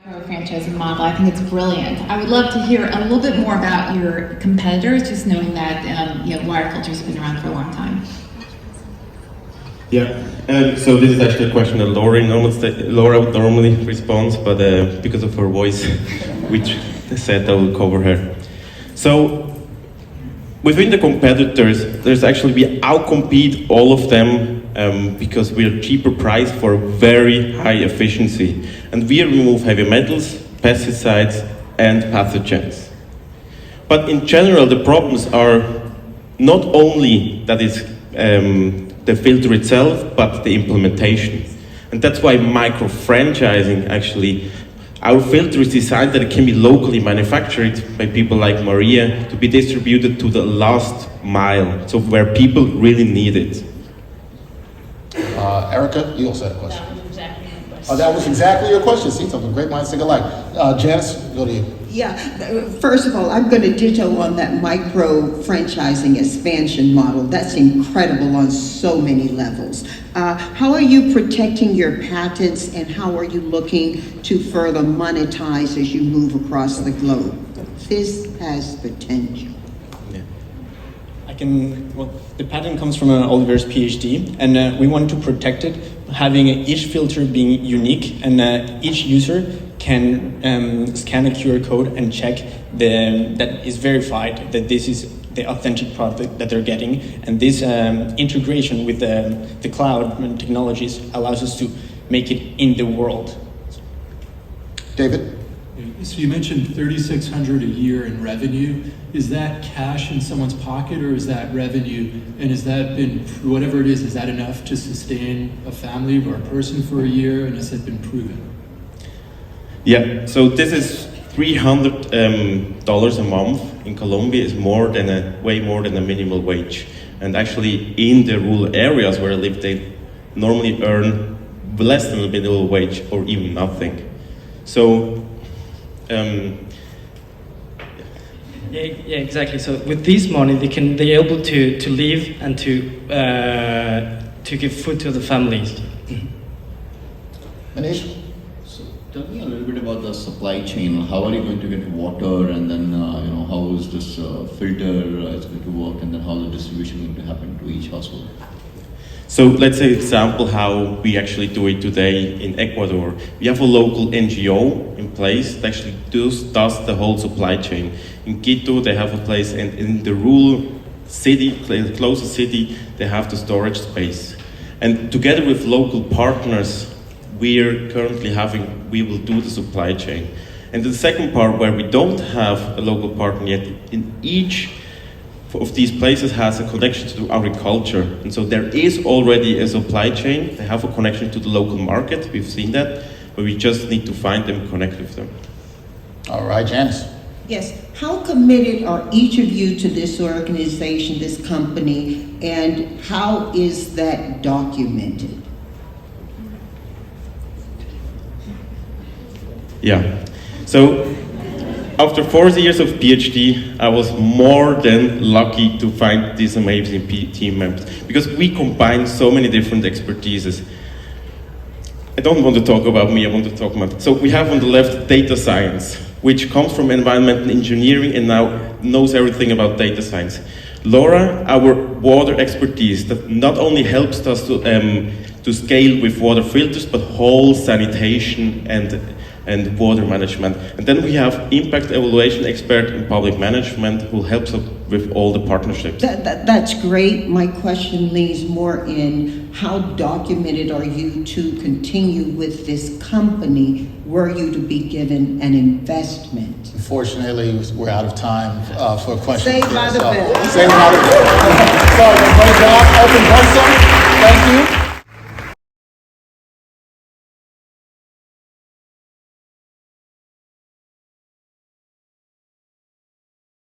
Franchising model. I think it's brilliant. I would love to hear a little bit more about your competitors, just knowing that water filters have been around for a long time. Yeah, so this is actually a question that Laura would normally respond, but because of her voice, which said I will cover her. So within the competitors, we outcompete all of them because we are cheaper priced for very high efficiency. And we remove heavy metals, pesticides, and pathogens. But in general, the problems are not only that it's the filter itself, but the implementation. And that's why micro-franchising actually, our filter is designed that it can be locally manufactured by people like Maria to be distributed to the last mile, so where people really need it. Erica, you also had a question. That was exactly my question. Oh, that was exactly your question. See, something great minds think alike. Janice, go to you. Yeah, first of all, I'm going to ditto on that micro-franchising expansion model. That's incredible on so many levels. How are you protecting your patents, and how are you looking to further monetize as you move across the globe? This has potential. Well, the patent comes from Oliver's PhD, and we want to protect it, having each filter being unique, and each user can scan a QR code and check that is verified that this is the authentic product that they're getting. And this integration with the cloud technologies allows us to make it in the world. David? So you mentioned $3,600 a year in revenue. Is that cash in someone's pocket, or is that revenue? And has that been, whatever it is that enough to sustain a family or a person for a year? And has it been proven? Yeah, so this is $300 a month in Colombia is way more than a minimum wage. And actually in the rural areas where I live, they normally earn less than a minimum wage or even nothing. So, yeah, exactly. So with this money, they're able to live and to give food to the families. Manish? So tell me a little bit about the supply chain. How are you going to get water, and then how is this filter is going to work, and then how the distribution going to happen to each household? So let's say example how we actually do it today in Ecuador. We have a local NGO in place that actually does the whole supply chain. In Quito they have a place, and in the rural city, closest city, they have the storage space. And together with local partners, we will do the supply chain. And the second part, where we don't have a local partner yet, in each of these places has a connection to agriculture. And so there is already a supply chain. They have a connection to the local market. We've seen that, but we just need to find them and connect with them. All right, Janice. Yes, how committed are each of you to this organization, this company, and how is that documented? Yeah, so after 4 years of PhD, I was more than lucky to find these amazing team members, because we combine so many different expertises. I don't want to talk about me, I want to talk about, so we have on the left data science, which comes from environmental engineering and now knows everything about data science. Laura, our water expertise, that not only helps us to scale with water filters, but whole sanitation and water management. And then we have impact evaluation expert in public management who helps us with all the partnerships. That's great. My question leans more in how documented are you to continue with this company were you to be given an investment? Unfortunately, we're out of time for questions. Saved by the bell. Saved by the bell. So, great job, OpenVersum. Thank you.